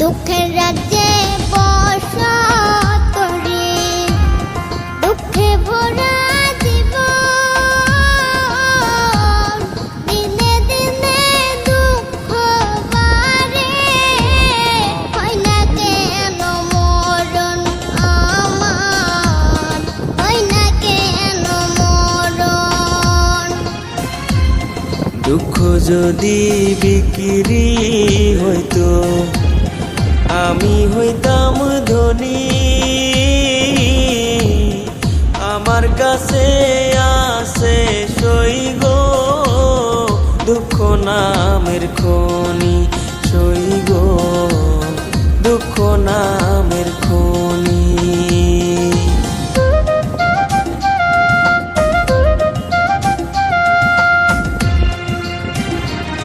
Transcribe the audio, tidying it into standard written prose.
দুঃখের রাজ্যে বসত করি, দুঃখে ভরা জীবন, দিনে দিনে দুঃখ বাড়ে, হয় না কেন মরণ আমার, হয় না কেন মরণ। দুঃখ যদি বিক্রি হইতো আমি হইতাম ধনী, আমার কাছে আছে সই গো দুঃখ নামের খনি, সই গো দুঃখ নামের খনি।